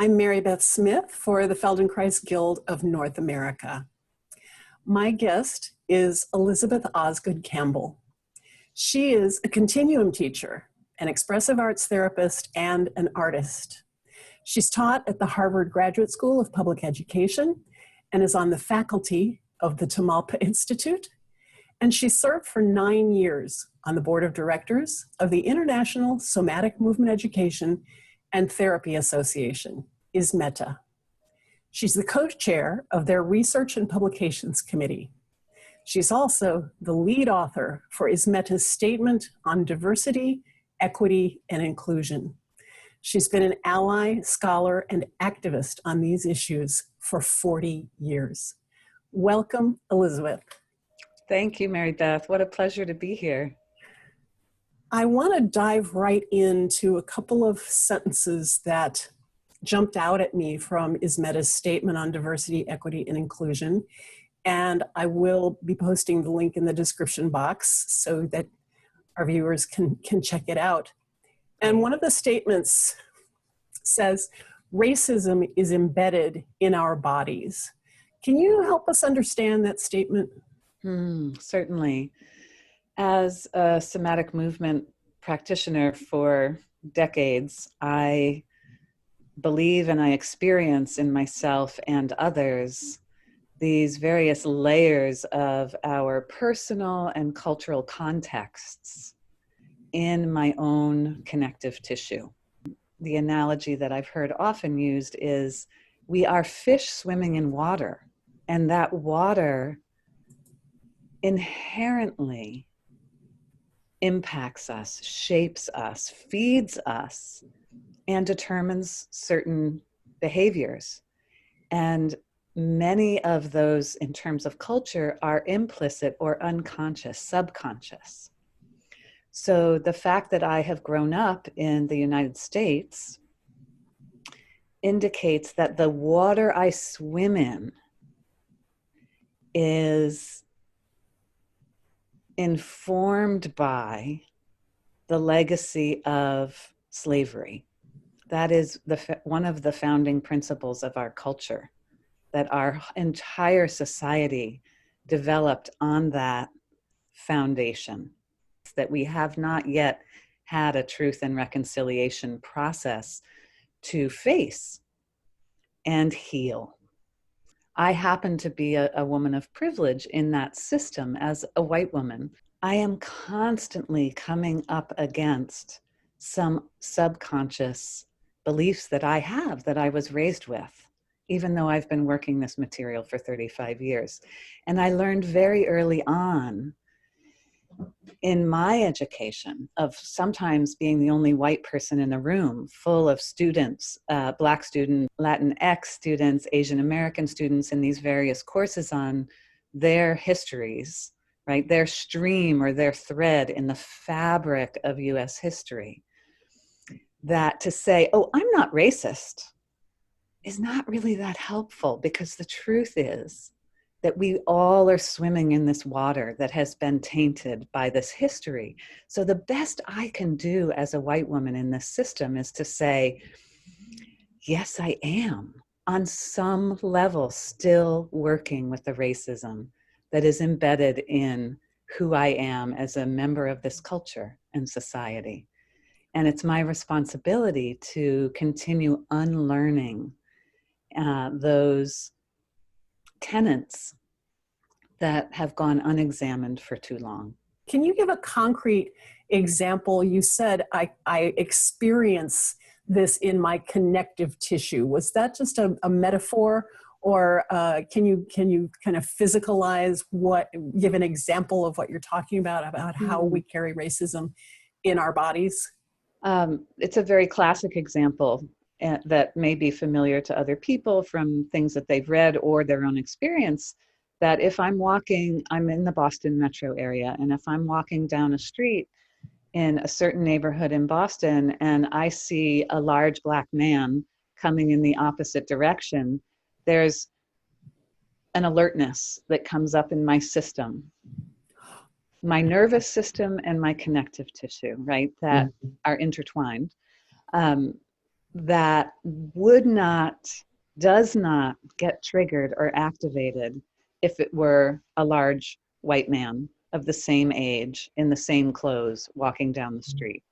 I'm MaryBeth Smith for the Feldenkrais Guild of North America. My guest is Elisabeth Osgood-Campbell. She is a Continuum teacher, an expressive arts therapist, and an artist. She's taught at the Harvard Graduate School of Public Education and is on the faculty of the Tamalpa Institute. And she served for 9 years on the board of directors of the International Somatic Movement Education and Therapy Association, ISMETA. She's the co-chair of their Research and Publications Committee. She's also the lead author for ISMETA's Statement on Diversity, Equity, and Inclusion. She's been an ally, scholar, and activist on these issues for 40 years. Welcome, Elisabeth. Thank you, MaryBeth. What a pleasure to be here. I want to dive right into a couple of sentences that jumped out at me from ISMETA's Statement on Diversity, Equity, and Inclusion. And I will be posting the link in the description box so that our viewers can check it out. And one of the statements says, racism is embedded in our bodies. Can you help us understand that statement? Certainly. As a somatic movement practitioner for decades, I believe and I experience in myself and others these various layers of our personal and cultural contexts in my own connective tissue. The analogy that I've heard often used is we are fish swimming in water, and that water inherently impacts us, shapes us, feeds us, and determines certain behaviors. And many of those, in terms of culture, are implicit or unconscious, subconscious. So the fact that I have grown up in the United States indicates that the water I swim in is informed by the legacy of slavery. That is one of the founding principles of our culture, that our entire society developed on that foundation, that we have not yet had a truth and reconciliation process to face and heal. I happen to be a woman of privilege in that system as a white woman. I am constantly coming up against some subconscious beliefs that I have, that I was raised with, even though I've been working this material for 35 years. And I learned very early on in my education of sometimes being the only white person in a room full of students, Black students, Latinx students, Asian American students in these various courses on their histories, right? Their stream or their thread in the fabric of US history. That to say, oh, I'm not racist is not really that helpful, because the truth is that we all are swimming in this water that has been tainted by this history. So the best I can do as a white woman in this system is to say, yes, I am on some level still working with the racism that is embedded in who I am as a member of this culture and society. And it's my responsibility to continue unlearning those tenets that have gone unexamined for too long. Can you give a concrete example? You said, I experience this in my connective tissue. Was that just a metaphor, or can you kind of physicalize give an example of what you're talking about how we carry racism in our bodies? It's a very classic example that may be familiar to other people from things that they've read or their own experience, that if I'm in the Boston metro area, and if I'm walking down a street in a certain neighborhood in Boston and I see a large Black man coming in the opposite direction, there's an alertness that comes up in my system, my nervous system and my connective tissue, right, that are intertwined. that does not get triggered or activated if it were a large white man of the same age in the same clothes walking down the street.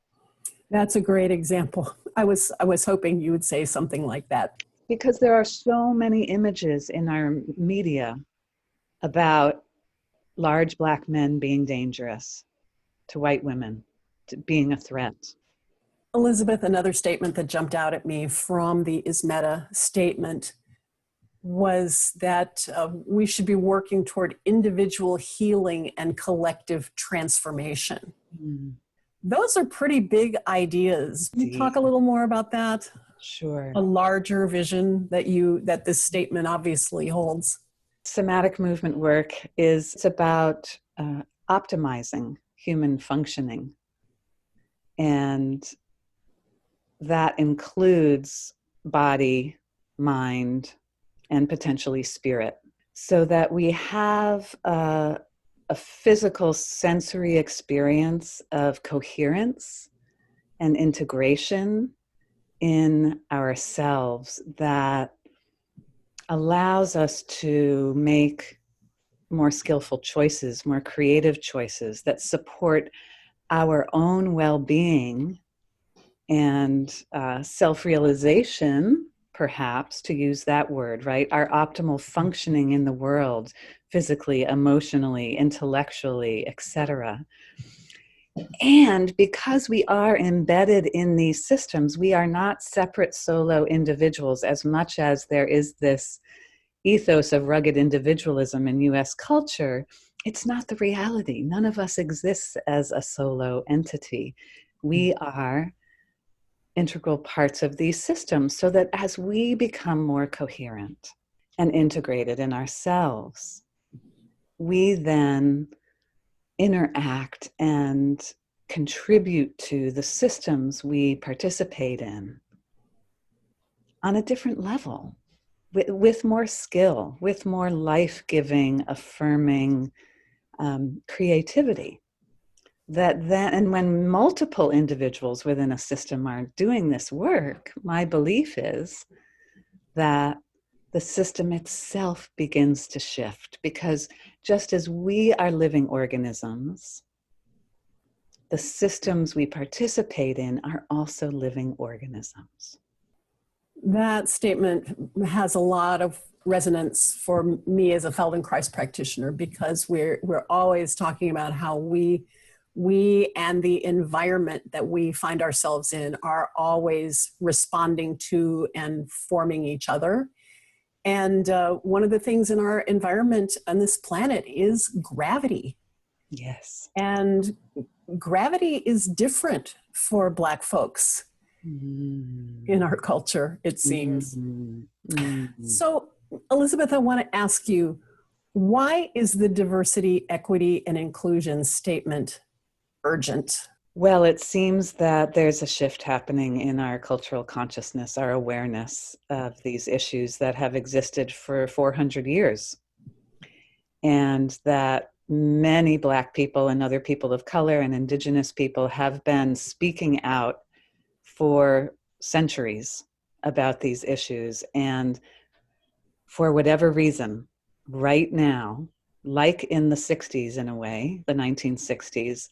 That's a great example. I was hoping you would say something like that. Because there are so many images in our media about large Black men being dangerous to white women, to being a threat. Elisabeth, another statement that jumped out at me from the ISMETA statement was that we should be working toward individual healing and collective transformation. Mm. Those are pretty big ideas. Can you talk a little more about that? Sure. A larger vision that this statement obviously holds. Somatic movement work is about optimizing human functioning. And that includes body, mind, and potentially spirit, so that we have a physical sensory experience of coherence and integration in ourselves that allows us to make more skillful choices, more creative choices that support our own well-being and self-realization, perhaps, to use that word, right? Our optimal functioning in the world, physically, emotionally, intellectually, etc. And because we are embedded in these systems, we are not separate solo individuals as much as there is this ethos of rugged individualism in US culture. It's not the reality. None of us exists as a solo entity. We are integral parts of these systems, so that as we become more coherent and integrated in ourselves, we then interact and contribute to the systems we participate in on a different level, with more skill, with more life-giving, affirming creativity. And when multiple individuals within a system are doing this work, my belief is that the system itself begins to shift, because just as we are living organisms, the systems we participate in are also living organisms. That statement has a lot of resonance for me as a Feldenkrais practitioner, because we're always talking about how we and the environment that we find ourselves in are always responding to and forming each other. And one of the things in our environment on this planet is gravity. Yes. And gravity is different for Black folks in our culture, it seems. So, Elisabeth, I want to ask you, why is the diversity, equity, and inclusion statement urgent? Well, it seems that there's a shift happening in our cultural consciousness, our awareness of these issues that have existed for 400 years. And that many Black people and other people of color and Indigenous people have been speaking out for centuries about these issues. And for whatever reason, right now, like in the 60s in a way, the 1960s,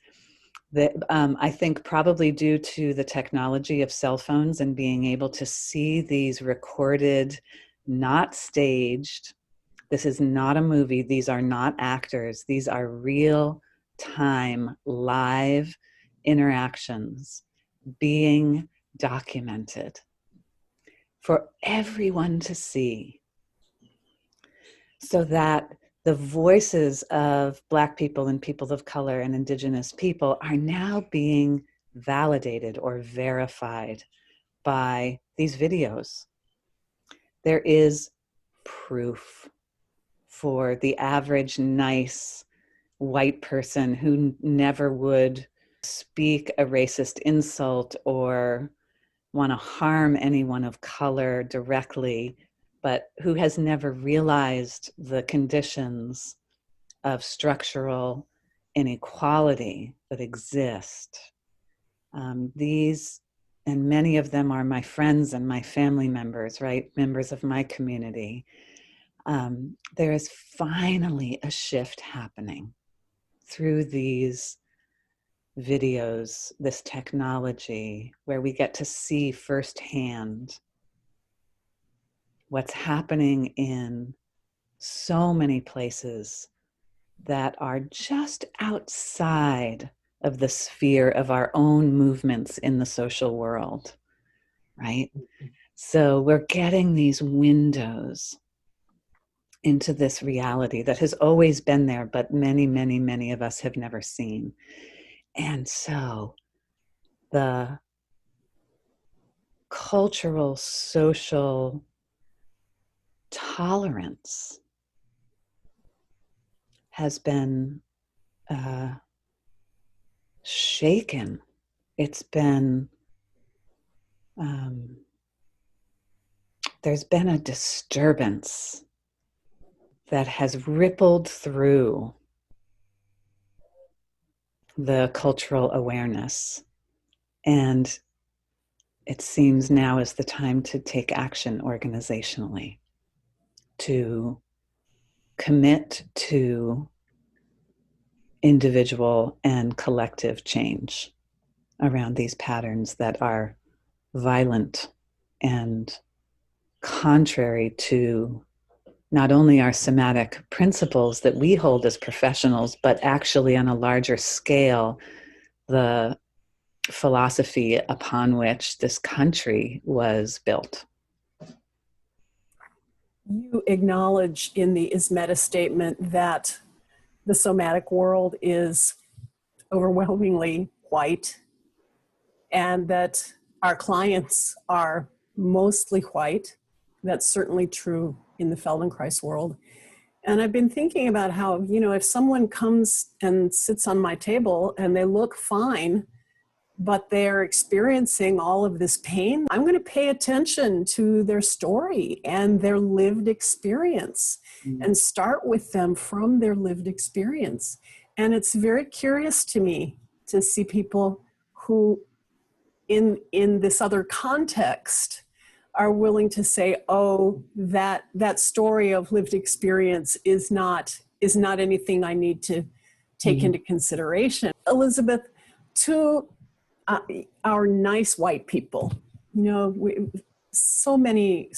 I think probably due to the technology of cell phones and being able to see these recorded, not staged, this is not a movie, these are not actors, these are real time, live interactions being documented for everyone to see, so that the voices of Black people and people of color and Indigenous people are now being validated or verified by these videos. There is proof for the average nice white person who never would speak a racist insult or want to harm anyone of color directly, but who has never realized the conditions of structural inequality that exist. These and many of them are my friends and my family members, right? Members of my community. There is finally a shift happening through these videos, this technology, where we get to see firsthand what's happening in so many places that are just outside of the sphere of our own movements in the social world, right? So we're getting these windows into this reality that has always been there, but many, many, many of us have never seen. And so the cultural, social tolerance has been shaken. It's been, there's been a disturbance that has rippled through the cultural awareness. And it seems now is the time to take action organizationally, to commit to individual and collective change around these patterns that are violent and contrary to not only our somatic principles that we hold as professionals, but actually on a larger scale, the philosophy upon which this country was built. You acknowledge in the ISMETA Statement that the somatic world is overwhelmingly white and that our clients are mostly white. That's certainly true in the Feldenkrais world. And I've been thinking about how, you know, if someone comes and sits on my table and they look fine, but they're experiencing all of this pain, I'm going to pay attention to their story and their lived experience and start with them from their lived experience. And it's very curious to me to see people who in this other context are willing to say, oh, that story of lived experience is not anything I need to take into consideration. Elisabeth, to our nice white people, you know, so many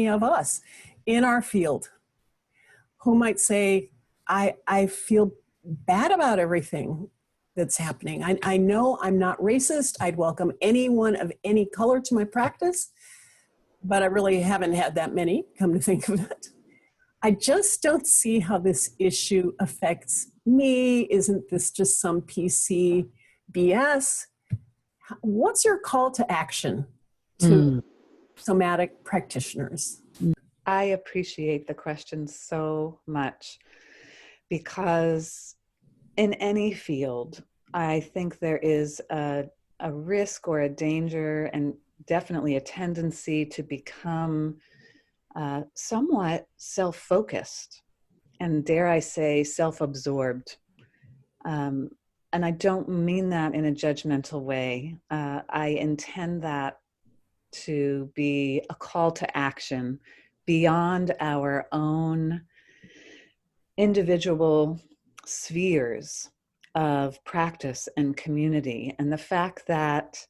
of us in our field who might say, I feel bad about everything that's happening. I know I'm not racist. I'd welcome anyone of any color to my practice, but I really haven't had that many, come to think of it. I just don't see how this issue affects me. Isn't this just some PC BS? What's your call to action to somatic practitioners? I appreciate the question so much because in any field, I think there is a risk or a danger and definitely a tendency to become somewhat self-focused and, dare I say, self-absorbed. And I don't mean that in a judgmental way. I intend that to be a call to action beyond our own individual spheres of practice and community. And the fact that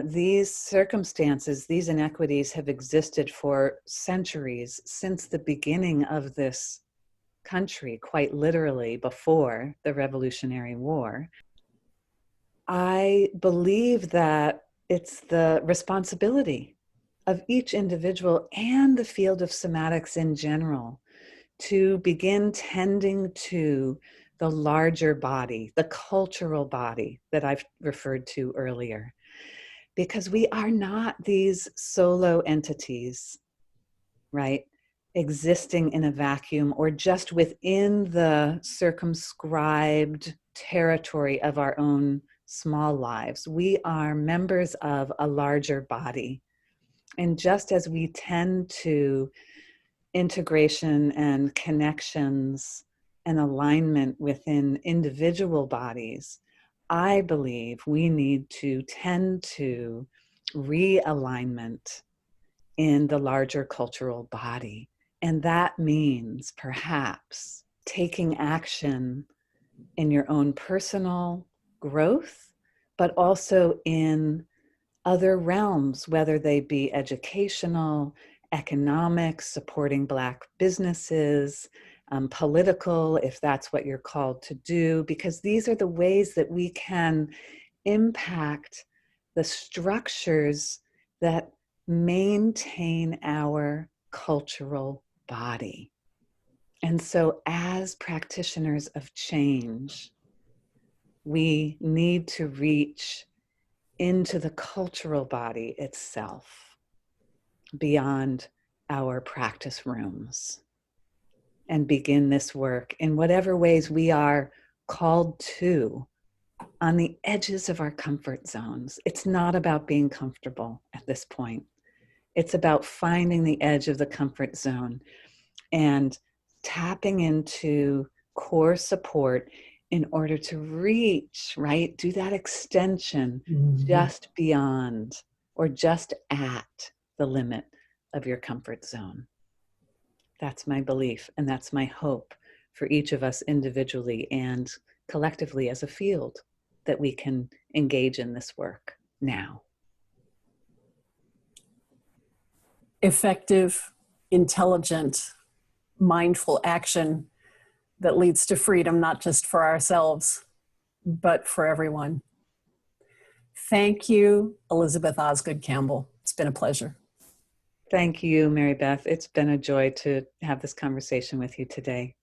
these circumstances, these inequities have existed for centuries, since the beginning of this country, quite literally before the Revolutionary War. I believe that it's the responsibility of each individual and the field of somatics in general to begin tending to the larger body, the cultural body that I've referred to earlier. Because we are not these solo entities, right? Existing in a vacuum or just within the circumscribed territory of our own small lives. We are members of a larger body. And just as we tend to integration and connections and alignment within individual bodies, I believe we need to tend to realignment in the larger cultural body. And that means perhaps taking action in your own personal growth, but also in other realms, whether they be educational, economics, supporting Black businesses, political, if that's what you're called to do, because these are the ways that we can impact the structures that maintain our cultural body. And so as practitioners of change, we need to reach into the cultural body itself, beyond our practice rooms, and begin this work in whatever ways we are called to, on the edges of our comfort zones. It's not about being comfortable at this point. It's about finding the edge of the comfort zone and tapping into core support in order to reach, right? Do that extension just beyond or just at the limit of your comfort zone. That's my belief, and that's my hope for each of us individually and collectively as a field, that we can engage in this work now. Effective, intelligent, mindful action that leads to freedom, not just for ourselves, but for everyone. Thank you, Elisabeth Osgood-Campbell. It's been a pleasure. Thank you, MaryBeth. It's been a joy to have this conversation with you today.